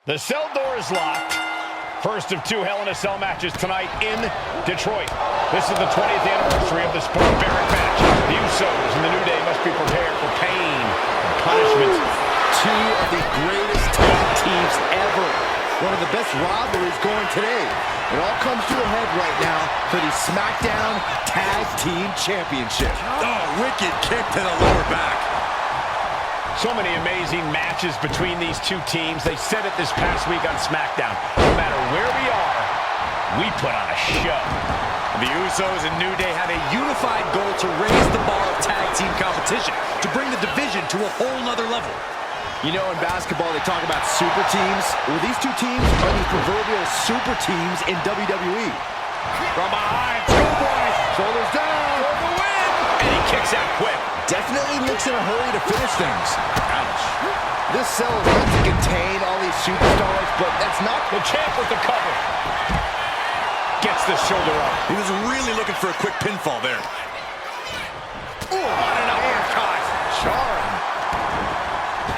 The cell door is locked. First of two Hell in a Cell matches tonight in Detroit. This is the 20th anniversary of this barbaric match. The Usos and the New Day must be prepared for pain and punishment. Two of the greatest tag teams ever. One of the best rivalries going today. It all comes to a head right now for the SmackDown Tag Team Championship. Oh, wicked kick to the lower back. So many amazing matches between these two teams. They said it this past week on SmackDown. No matter where we are, we put on a show. The Usos and New Day have a unified goal to raise the bar of tag team competition, to bring the division to a whole nother level. You know, in basketball, they talk about super teams. Well, these two teams are the proverbial super teams in WWE. From behind, Schoolboy, shoulders down, for the win! And he kicks out quick. Definitely looks in a hurry to finish things. Ouch. This cell is meant to contain all these superstars, but that's not the champ with the cover. Gets the shoulder up. He was really looking for a quick pinfall there. Ooh, on an uppercut. Charm.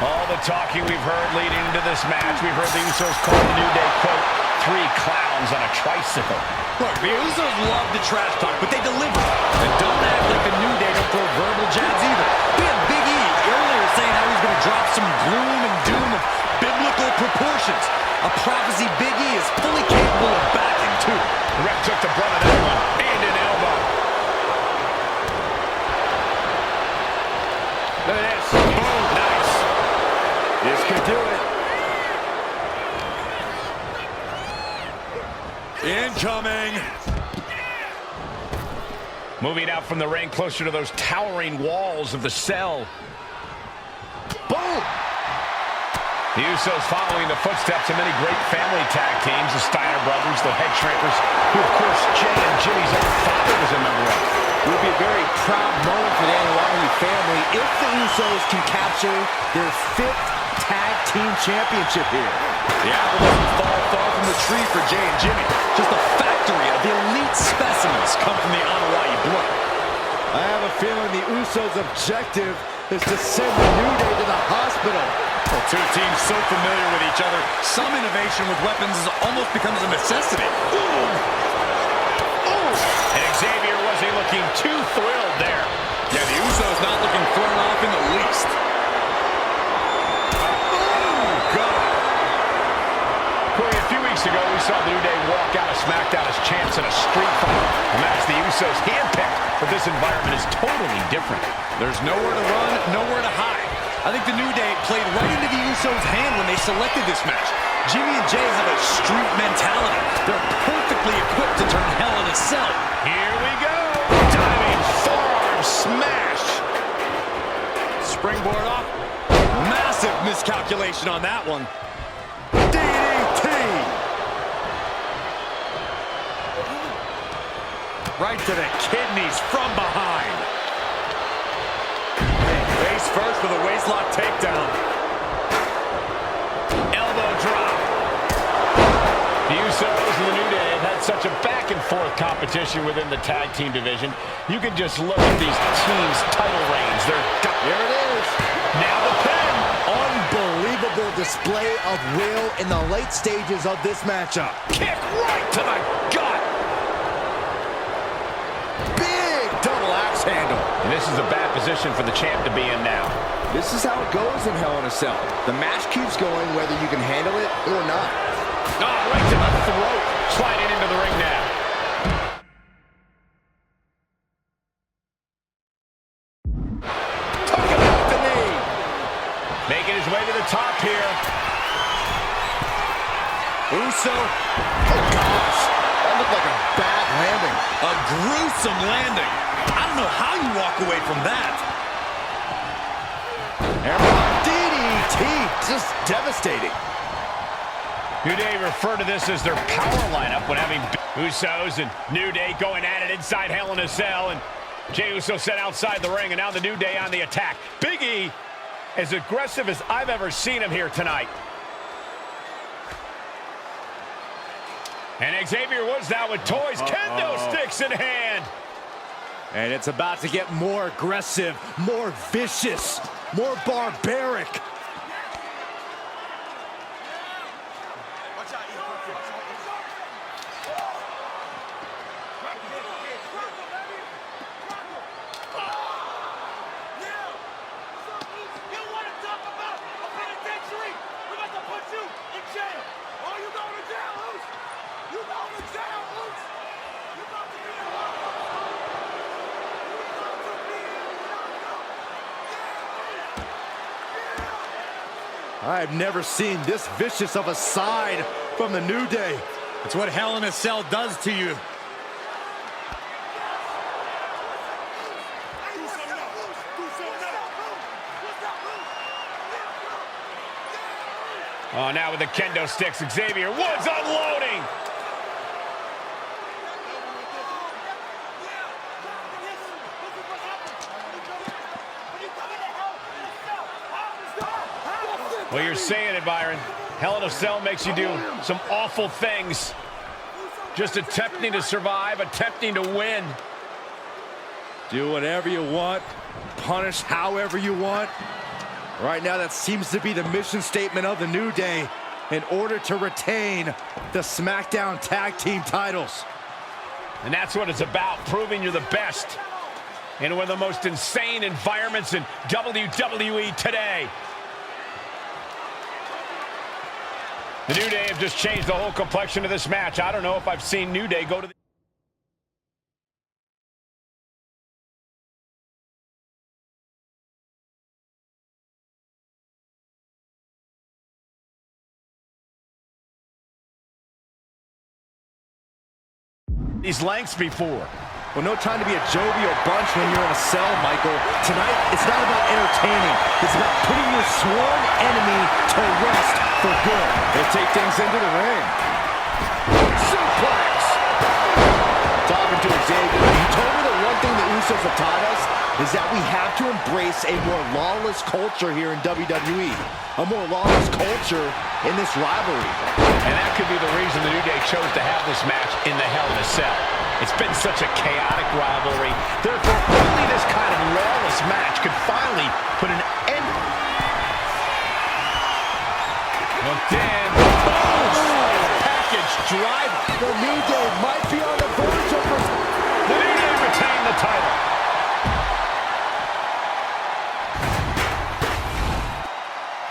All the talking we've heard leading into this match, we've heard the Usos call the New Day, quote, three clowns on a tricycle. Look, the Usos love the trash talk, but they deliver. And don't act like the New Day don't throw verbal jabs either. We had Big E earlier saying how he's going to drop some gloom and doom of biblical proportions. A prophecy Big E is fully capable of backing, too. The ref took the brunt of that one, and an elbow. Look at this. Boom. Nice. This could do it. Incoming. Moving out from the ring closer to those towering walls of the cell. Boom! The Usos following the footsteps of many great family tag teams, the Steiner brothers, the Head Shrinkers, who of course Jay and Jimmy's own father was a member of. It would be a very proud moment for the Yall family if the Usos can capture their 5th tag team championship here. The apple doesn't fall far from the tree for Jay and Jimmy. Just a factory of the elite specimens come from the Anoa'i blood. I have a feeling the Usos' objective is to send the New Day to the hospital. Well, two teams so familiar with each other, some innovation with weapons almost becomes a necessity. Ooh. Ooh. And Xavier wasn't looking too thrilled there. Yeah, the Usos not looking thrown off in the least. Ago, we saw the New Day walk out of SmackDown as champs in a street fight. A match the Usos handpicked, but this environment is totally different. There's nowhere to run, nowhere to hide. I think the New Day played right into the Usos' hand when they selected this match. Jimmy and Jay have a street mentality. They're perfectly equipped to turn Hell in a Cell. Here we go. Diving forearm smash. Springboard off. Massive miscalculation on that one. Right to the kidneys from behind. Face first with a waistlock takedown. Elbow drop. The Usos and the New Day have had such a back-and-forth competition within the tag team division. You can just look at these teams' title reigns. Here it is. Now the pin. Unbelievable display of will in the late stages of this matchup. Kick right to the gut. Handle. And this is a bad position for the champ to be in now. This is how it goes in Hell in a Cell. The match keeps going whether you can handle it or not. Oh, right to the throat. Sliding into the ring now. Talking about the knee. Making his way to the top here. Uso. Oh, gosh. That looked like a bad landing. A gruesome landing. I don't know how you walk away from that. DDT, just devastating. New Day refer to this as their power lineup when having Usos and New Day going at it inside Hell in a Cell, and Jey Uso set outside the ring, and now the New Day on the attack. Big E, as aggressive as I've ever seen him here tonight. And Xavier Woods now with toys, kendo sticks in hand. And it's about to get more aggressive, more vicious, more barbaric. I've never seen this vicious of a side from the New Day. It's what Hell in a Cell does to you. Oh, now with the kendo sticks, Xavier Woods unloading. Well, you're saying it, Byron. Hell in a Cell makes you do some awful things. Just attempting to survive, attempting to win. Do whatever you want, punish however you want. Right now, that seems to be the mission statement of the New Day in order to retain the SmackDown Tag Team titles. And that's what it's about, proving you're the best in one of the most insane environments in WWE today. The New Day have just changed the whole complexion of this match. I don't know if I've seen New Day go to the... these lengths before. Well, no time to be a jovial bunch when you're in a cell, Michael. Tonight, it's not about entertaining. It's about putting your sworn enemy to rest for good. They take things into the ring. Suplex! Talking to Xavier, he told me the one thing the Usos have taught us is that we have to embrace a more lawless culture here in WWE. A more lawless culture in this rivalry. And that could be the reason the New Day chose to have this match in the Hell in a Cell. It's been such a chaotic rivalry. Therefore, only this kind of lawless match could finally put an end. Hooked in. Package driver. The New Day might be on the verge of the New Day retain the title.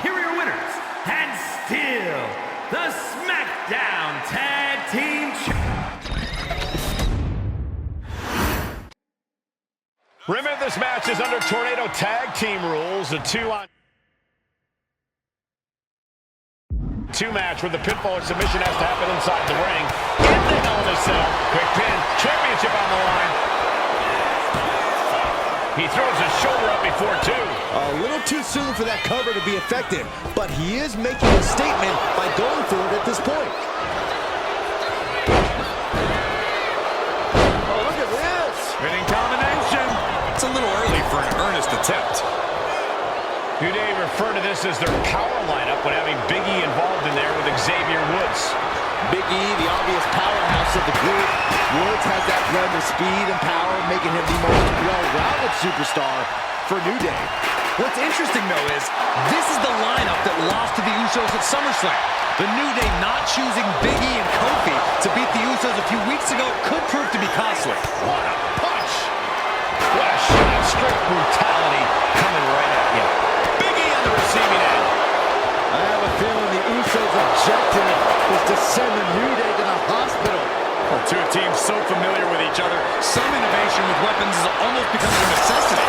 Here are your winners, and still the SmackDown Tag Team Champions. Remember, this match is under Tornado Tag Team rules, a 2-on-2 match where the pinfall or submission has to happen inside the ring. In the Hell in a Cell, quick pin, championship on the line. He throws his shoulder up before 2. A little too soon for that cover to be effective, but he is making a statement by going for it at this point. Oh, look at this! Winning combination. It's a little early for an earnest attempt. New Day refer to this as their power lineup when having Big E involved in there with Xavier Woods. Big E, the obvious powerhouse of the group. Woods has that blend of speed and power, making him the most well-rounded superstar for New Day. What's interesting, though, is this is the lineup that lost to the Usos at SummerSlam. The New Day not choosing Big E and Kofi to beat the Usos a few weeks ago could prove to be costly. What a punch! What a shot of straight brutality coming right at you. Big E on the receiving end. I have a feeling the Usos' objective is to send the New Day to the hospital. Well, two teams so familiar with each other, some innovation with weapons is almost becoming a necessity.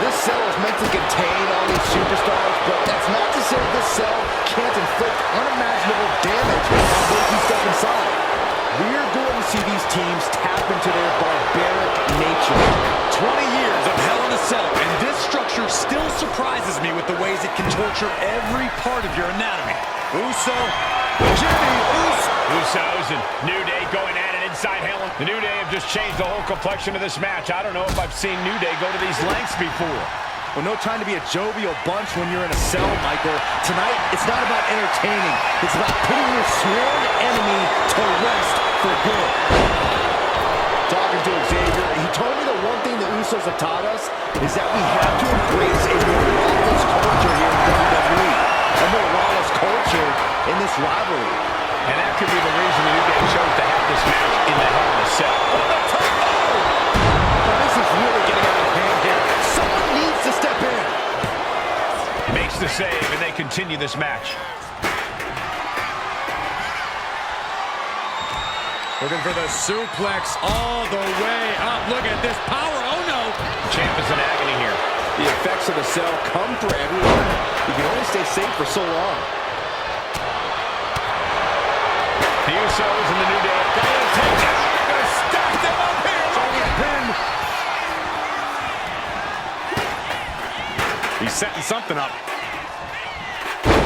This cell is meant to contain all these superstars, but that's not to say this cell can't inflict unimaginable damage once you step inside. We're going to see these teams tap into their barbaric nature. 20 years of Hell in a Cell, and this structure still surprises me with the ways it can torture every part of your anatomy. Usos and New Day going at it inside Hell. The New Day have just changed the whole complexion of this match. I don't know if I've seen New Day go to these lengths before. Well, no time to be a jovial bunch when you're in a cell, Michael. Tonight, it's not about entertaining. It's about putting your sworn enemy to rest for good. Talking to Xavier, he told me the one thing the Usos have taught us is that we have to embrace a more lawless culture here in WWE. A more lawless culture in this rivalry. And that could be the reason the New Day chose to have this match in the Hell in a Cell. Now, this is really getting out of hand here. Someone needs to step in. Makes the save, and they continue this match. Looking for the suplex all the way up. Look at this power. Oh, no. Champ is in agony here. The effects of the cell come for everyone. You can only stay safe for so long. The Usos and the New Day. They're going to stack them up here. Only a pin. He's setting something up.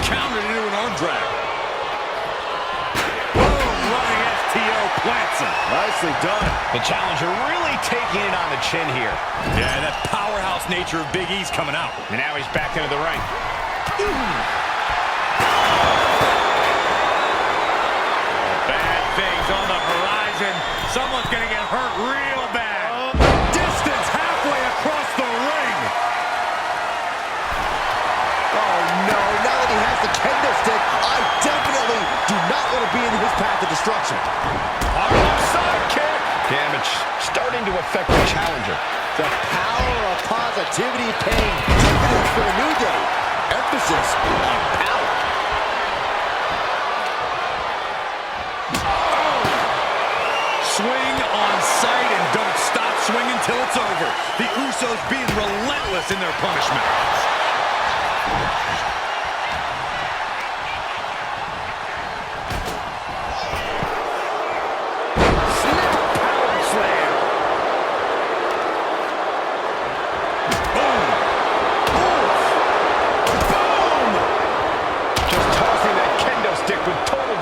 Countered into an arm drag. Boom, running STO plants him. Nicely done. The challenger really taking it on the chin here. Yeah, that powerhouse nature of Big E's coming out. And now he's back into the ring. Bad things on the horizon. Someone's going to get hurt real bad. Distance halfway across the ring. Oh, no. Now that he has the kendo stick, I definitely do not want to be in his path of destruction. Side kick. Damage starting to affect the challenger. The power of positivity paying dividends for the New Day. Emphasis on power. Swing on sight and don't stop swinging till it's over. The Usos being relentless in their punishment.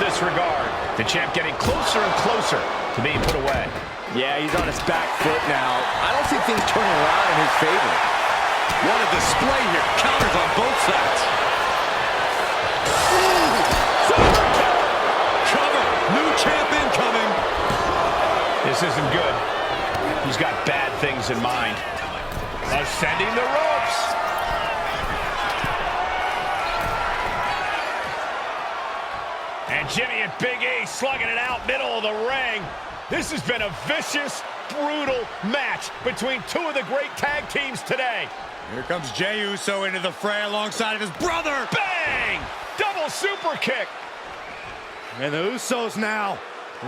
Disregard. The champ getting closer and closer to being put away. Yeah, he's on his back foot now. I don't see things turning around in his favor. What a display here. Counters on both sides. Cover. New champ incoming. This isn't good. He's got bad things in mind. Ascending the ropes. And Jimmy and Big E slugging it out middle of the ring. This has been a vicious, brutal match between two of the great tag teams today. Here comes Jey Uso into the fray alongside of his brother. Bang! Double super kick. And the Usos now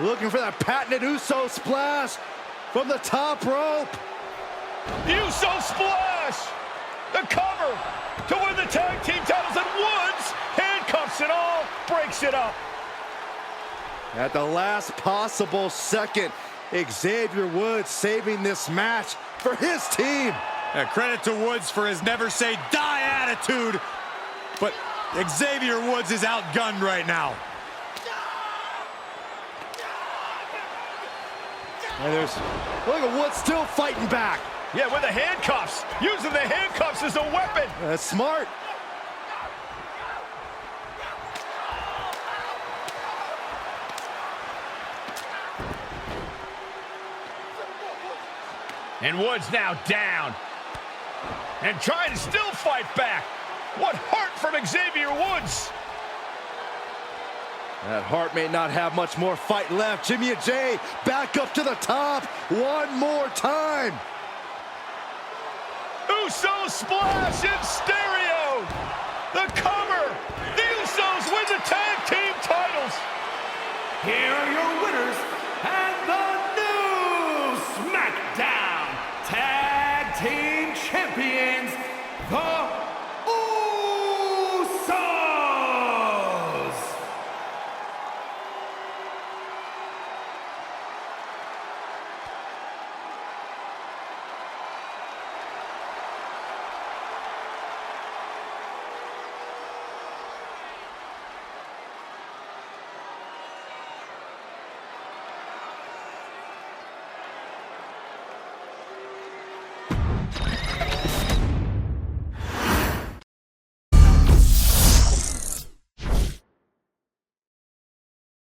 looking for that patented Uso splash from the top rope. Uso splash. The cover to win the tag team titles, and Woods handcuffs it all, breaks it up. At the last possible second, Xavier Woods saving this match for his team. Credit to Woods for his never say die attitude, but Xavier Woods is outgunned right now. And look at Woods still fighting back. Yeah, with the handcuffs. Using the handcuffs as a weapon. That's smart. And Woods now down. And trying to still fight back. What heart from Xavier Woods. That heart may not have much more fight left. Jimmy and Jey back up to the top one more time. Uso splash in stereo. The cover.